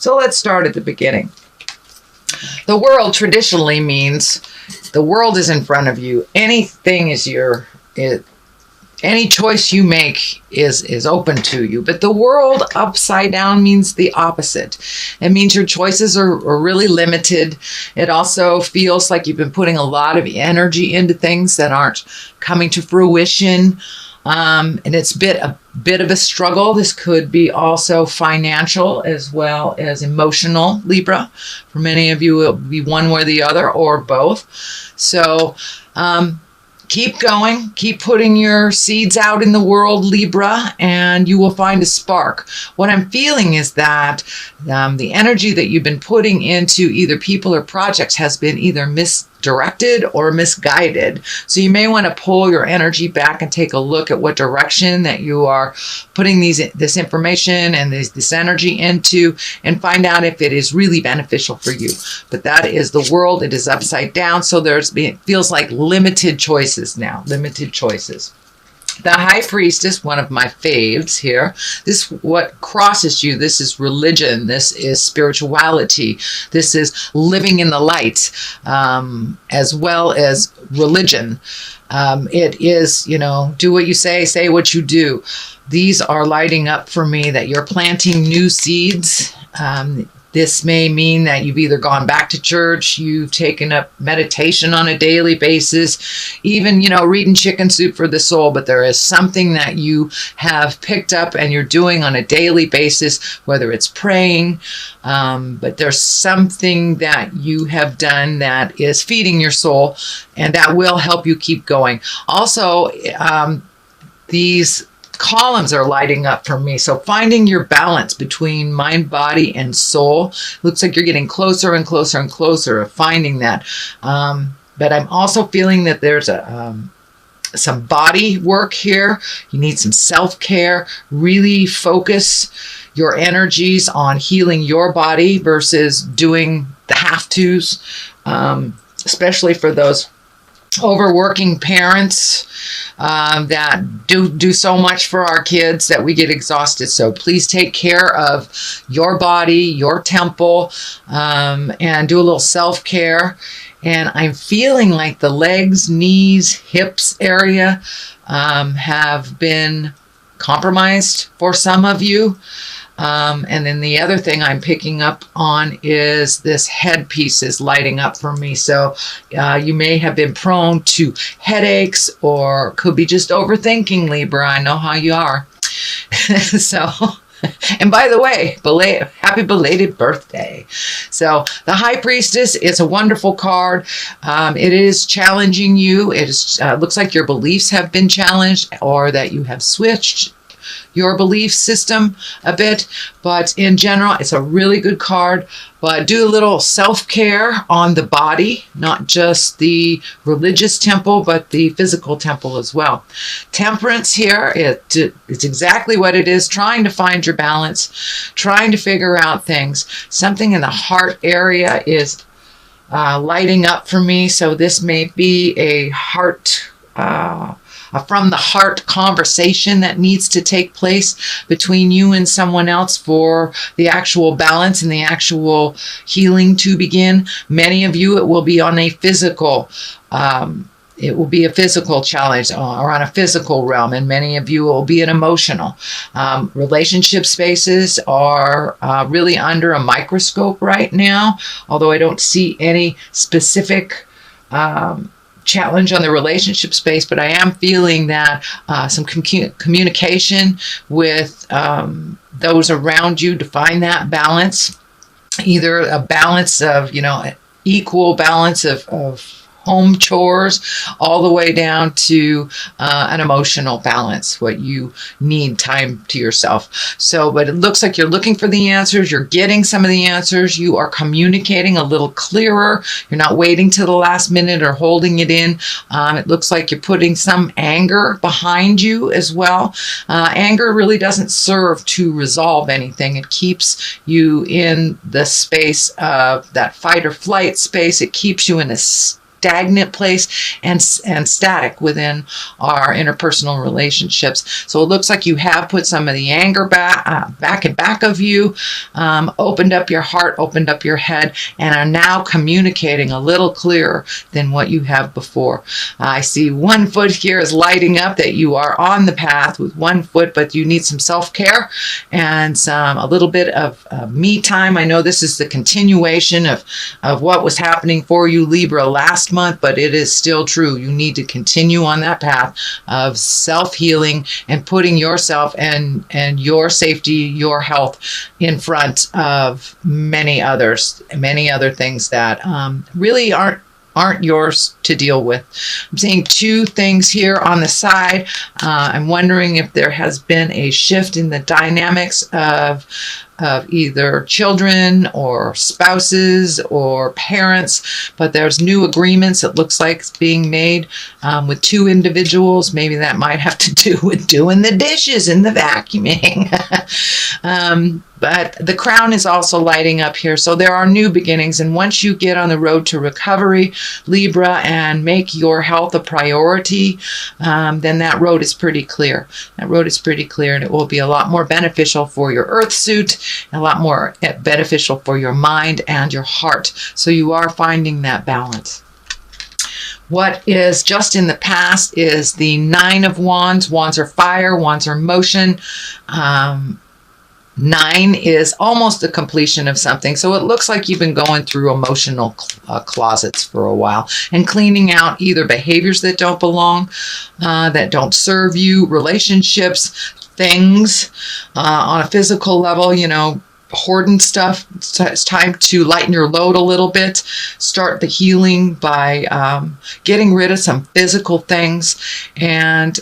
So let's start at the beginning. The world traditionally means the world is in front of you. Anything is any choice you make is open to you. But the world upside down means the opposite. It means your choices are really limited. It also feels like you've been putting a lot of energy into things that aren't coming to fruition. And it's a bit of a struggle. This could be also financial as well as emotional, Libra. For many of you, it will be one way or the other, or both. So keep going. Keep putting your seeds out in the world, Libra, and you will find a spark. What I'm feeling is that the energy that you've been putting into either people or projects has been either misdirected or misguided. So you may want to pull your energy back and take a look at what direction that you are putting this information and this energy into, and find out if it is really beneficial for you. But that is the world. It is upside down. So it feels like limited choices now, limited choices. The High Priestess, one of my faves here. This, what crosses you, this is religion, this is spirituality, this is living in the light, as well as religion. It is, do what you say what you do. These are lighting up for me that you're planting new seeds. This may mean that you've either gone back to church, you've taken up meditation on a daily basis, even, reading Chicken Soup for the Soul, but there is something that you have picked up and you're doing on a daily basis, whether it's praying, but there's something that you have done that is feeding your soul, and that will help you keep going. Also, these columns are lighting up for me. So finding your balance between mind, body, and soul. Looks like you're getting closer and closer and closer of finding that. But I'm also feeling that there's some body work here. You need some self-care. Really focus your energies on healing your body versus doing the have-tos, especially for those overworking parents that do so much for our kids that we get exhausted. So please take care of your body, your temple, and do a little self-care. And I'm feeling like the legs, knees, hips area have been compromised for some of you. And then the other thing I'm picking up on is this headpiece is lighting up for me. So you may have been prone to headaches, or could be just overthinking, Libra. I know how you are. So, and by the way, happy belated birthday. So the High Priestess is a wonderful card. It is challenging you. It is, looks like your beliefs have been challenged, or that you have switched your belief system a bit, but in general it's a really good card. But do a little self-care on the body, not just the religious temple, but the physical temple as well. Temperance here, it's exactly what it is, trying to find your balance, trying to figure out things. Something in the heart area is lighting up for me. So this may be a heart from the heart conversation that needs to take place between you and someone else for the actual balance and the actual healing to begin. Many of you, it will be on a physical challenge, or on a physical realm, and many of you will be an emotional. Relationship spaces are really under a microscope right now, although I don't see any specific challenge on the relationship space, but I am feeling that some communication with those around you to find that balance, either a balance of, equal balance of home chores, all the way down to an emotional balance, what you need time to yourself. So, but it looks like you're looking for the answers. You're getting some of the answers. You are communicating a little clearer. You're not waiting till the last minute or holding it in. It looks like you're putting some anger behind you as well. Anger really doesn't serve to resolve anything. It keeps you in the space of that fight or flight space. It keeps you in a stagnant place and static within our interpersonal relationships. So it looks like you have put some of the anger back of you, opened up your heart, opened up your head, and are now communicating a little clearer than what you have before. I see one foot here is lighting up, that you are on the path with one foot, but you need some self-care and a little bit of me time. I know this is the continuation of what was happening for you, Libra, last month, but it is still true. You need to continue on that path of self-healing and putting yourself and your safety, your health in front of many other things that really aren't yours to deal with. I'm seeing two things here on the side. I'm wondering if there has been a shift in the dynamics of either children or spouses or parents, but there's new agreements, it looks like, it's being made with two individuals. Maybe that might have to do with doing the dishes and the vacuuming. But the crown is also lighting up here. So there are new beginnings. And once you get on the road to recovery, Libra, and make your health a priority, then that road is pretty clear. That road is pretty clear, and it will be a lot more beneficial for your earth suit, a lot more beneficial for your mind and your heart. So you are finding that balance. What is just in the past is the Nine of Wands. Wands are fire, wands are motion. 9 is almost the completion of something. So it looks like you've been going through emotional closets for a while and cleaning out either behaviors that don't belong, that don't serve you, relationships, things on a physical level, hoarding stuff. It's time to lighten your load a little bit. Start the healing by getting rid of some physical things. And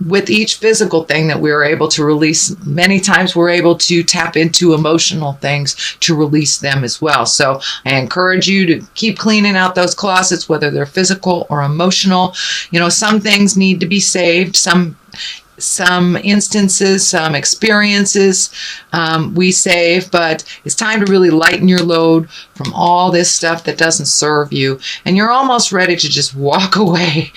with each physical thing that we're able to release, many times we're able to tap into emotional things to release them as well. So I encourage you to keep cleaning out those closets, whether they're physical or emotional. Some things need to be saved. Some instances, some experiences we save, but it's time to really lighten your load from all this stuff that doesn't serve you. And you're almost ready to just walk away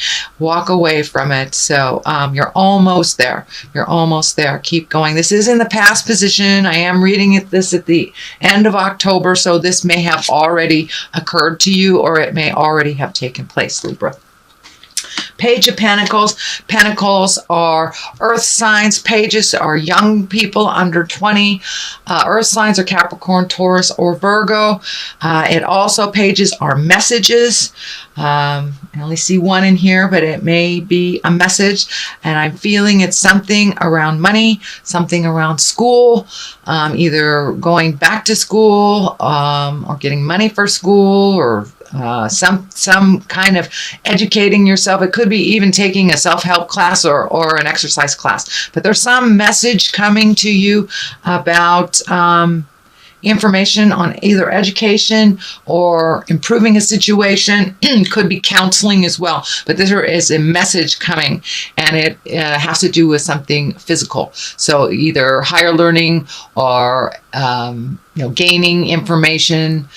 from it. So you're almost there. You're almost there. Keep going. This is in the past position. I am reading this at the end of October, so this may have already occurred to you, or it may already have taken place, Libra. Page of Pentacles. Pentacles are earth signs. Pages are young people under 20. Earth signs are Capricorn, Taurus, or Virgo. Pages are messages. I only see one in here, but it may be a message. And I'm feeling it's something around money, something around school, either going back to school or getting money for school, or some kind of educating yourself. It could be even taking a self-help class or an exercise class. But there's some message coming to you about information on either education or improving a situation. Could be counseling as well. But there is a message coming, and it has to do with something physical. So either higher learning or gaining information.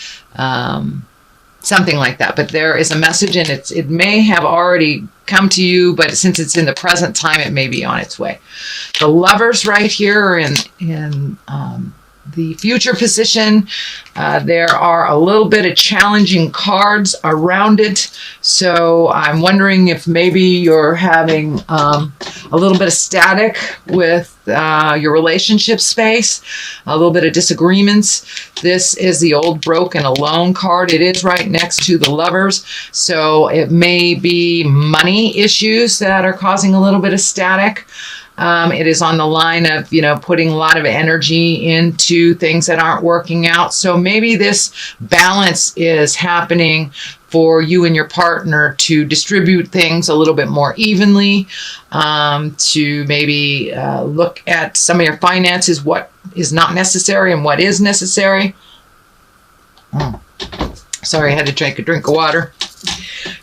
Something like that. But there is a message, and it may have already come to you, but since it's in the present time, it may be on its way. The Lovers right here are in the future position. There are a little bit of challenging cards around it. So I'm wondering if maybe you're having a little bit of static with your relationship space, a little bit of disagreements. This is the old, broken, alone card. It is right next to the Lovers. So it may be money issues that are causing a little bit of static. It is on the line of, putting a lot of energy into things that aren't working out. So maybe this balance is happening for you and your partner to distribute things a little bit more evenly, to maybe look at some of your finances, what is not necessary and what is necessary. Sorry, I had to drink a drink of water.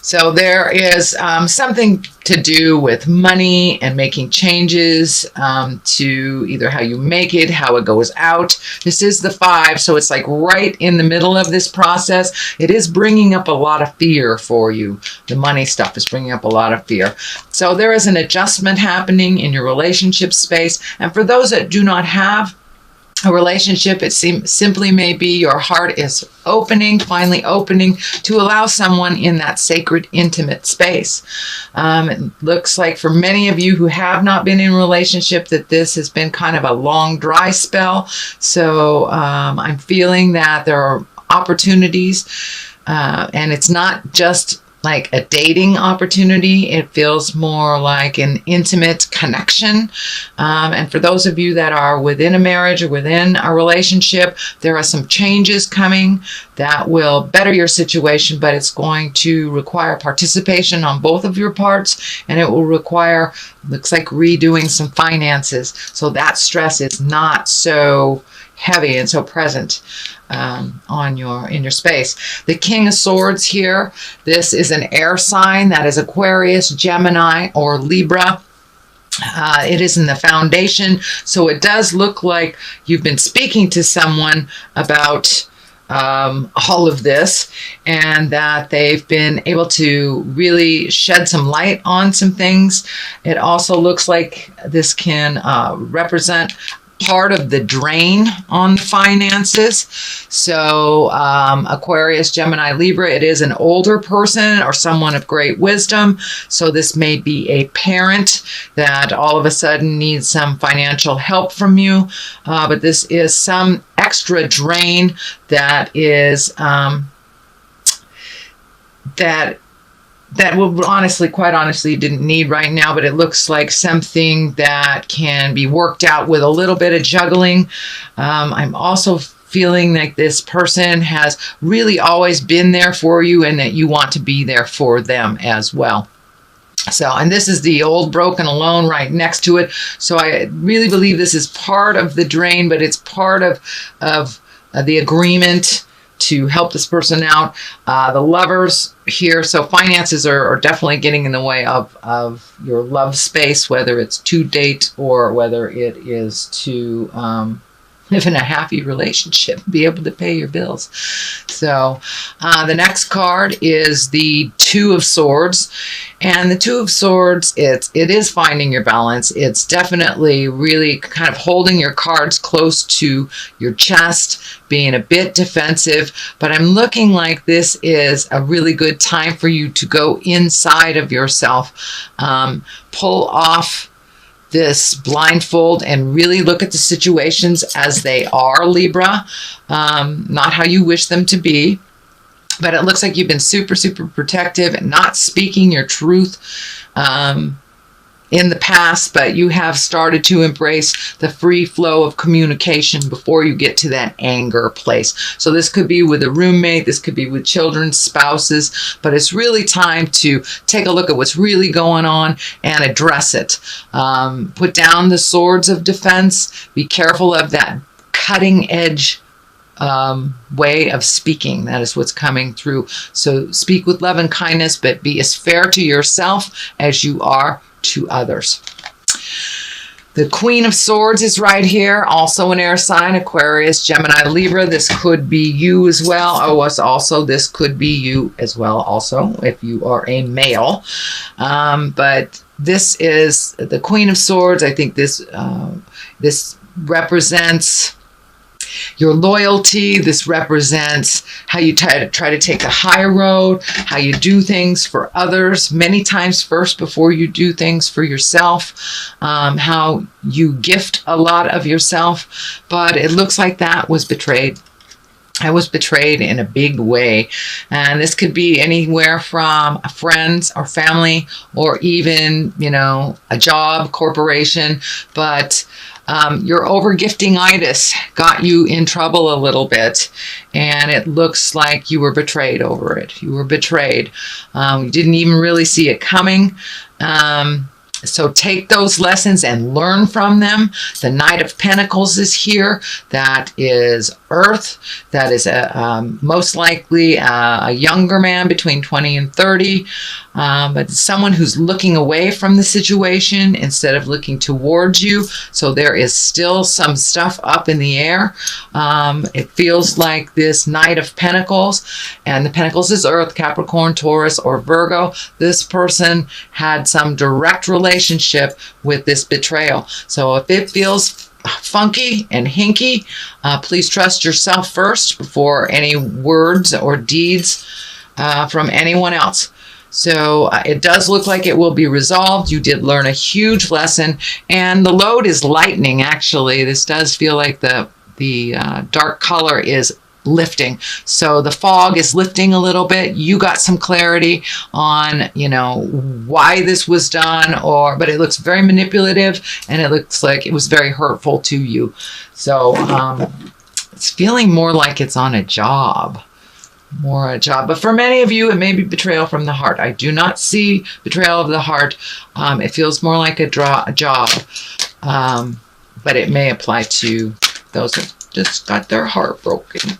So there is something to do with money and making changes to either how you make it, how it goes out. This is the 5, so it's like right in the middle of this process. It is bringing up a lot of fear for you. The money stuff is bringing up a lot of fear. So there is an adjustment happening in your relationship space. And for those that do not have a relationship, it simply may be your heart is opening, finally opening to allow someone in that sacred, intimate space. It looks like for many of you who have not been in a relationship that this has been kind of a long, dry spell. So I'm feeling that there are opportunities, and it's not just like a dating opportunity. It feels more like an intimate connection. And for those of you that are within a marriage or within a relationship, there are some changes coming that will better your situation, but it's going to require participation on both of your parts, and it will require, looks like, redoing some finances. So that stress is not so heavy and so present in your space. The King of Swords here, this is an air sign. That is Aquarius, Gemini, or Libra. It is in the foundation, so it does look like you've been speaking to someone about all of this, and that they've been able to really shed some light on some things. It also looks like this can represent part of the drain on the finances. So Aquarius, Gemini, Libra, it is an older person or someone of great wisdom. So this may be a parent that all of a sudden needs some financial help from you. But this is some extra drain that is that will honestly, quite honestly, didn't need right now, but it looks like something that can be worked out with a little bit of juggling. I'm also feeling like this person has really always been there for you, and that you want to be there for them as well. So, and this is the old, broken, alone right next to it. So I really believe this is part of the drain, but it's part of the agreement to help this person out. The Lovers here, so finances are definitely getting in the way of your love space, whether it's to date or whether it is to live in a happy relationship, be able to pay your bills. So the next card is the Two of Swords. And the Two of Swords, it is finding your balance. It's definitely really kind of holding your cards close to your chest, being a bit defensive. But I'm looking like this is a really good time for you to go inside of yourself, pull off this blindfold and really look at the situations as they are, Libra, not how you wish them to be. But it looks like you've been super, super protective and not speaking your truth in the past, but you have started to embrace the free flow of communication before you get to that anger place. So this could be with a roommate, this could be with children, spouses, but it's really time to take a look at what's really going on and address it. Put down the swords of defense. Be careful of that cutting edge way of speaking. That is what's coming through. So speak with love and kindness, but be as fair to yourself as you are to others. The Queen of Swords is right here, also an air sign, Aquarius, Gemini, Libra. This could be you as well. This could be you as well also, if you are a male. But this is the Queen of Swords. I think this represents your loyalty. This represents how you try to take the high road, how you do things for others, many times first before you do things for yourself, how you gift a lot of yourself. But it looks like that was betrayed. I was betrayed in a big way. And this could be anywhere from friends or family or even, a job, corporation. But your overgifting-itis got you in trouble a little bit, and it looks like you were betrayed over it. You were betrayed. You didn't even really see it coming. So take those lessons and learn from them. The Knight of Pentacles is here. That is Earth. That is most likely a younger man between 20 and 30, but someone who's looking away from the situation instead of looking towards you. So there is still some stuff up in the air. It feels like this Knight of Pentacles, and the Pentacles is Earth, Capricorn, Taurus, or Virgo. This person had some direct relationship with this betrayal. So if it feels funky and hinky, please trust yourself first before any words or deeds from anyone else. So it does look like it will be resolved. You did learn a huge lesson, and the load is lightening. Actually, this does feel like the dark color is lifting. So the fog is lifting a little bit. You got some clarity on, why this was done, but it looks very manipulative, and it looks like it was very hurtful to you. So it's feeling more like it's on a job. But for many of you, it may be betrayal from the heart. I do not see betrayal of the heart. It feels more like a job, but it may apply to those who just got their heart broken.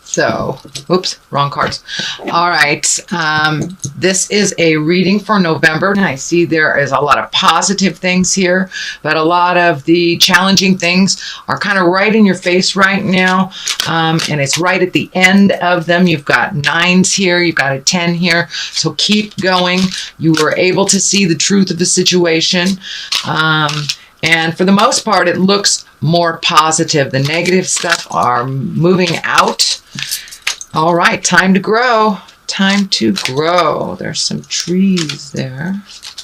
So, oops, wrong cards. All right, this is a reading for November. And I see there is a lot of positive things here, but a lot of the challenging things are kind of right in your face right now. And it's right at the end of them. You've got 9s here, you've got a 10 here. So keep going. You were able to see the truth of the situation. And for the most part, it looks more positive. The negative stuff are moving out. All right, time to grow. Time to grow. There's some trees there.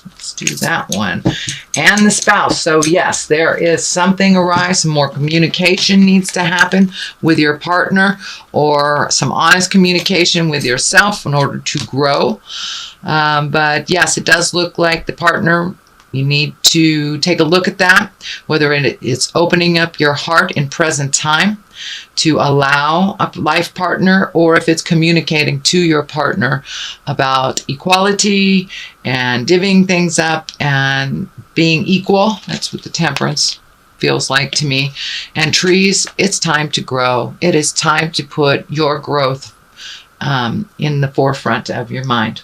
Let's do that one. And the spouse. So yes, there is something arise. Some more communication needs to happen with your partner, or some honest communication with yourself in order to grow. But yes, it does look like the partner, you need to take a look at that, whether it's opening up your heart in present time to allow a life partner, or if it's communicating to your partner about equality and divvying things up and being equal. That's what the Temperance feels like to me. And trees, it's time to grow. It is time to put your growth in the forefront of your mind.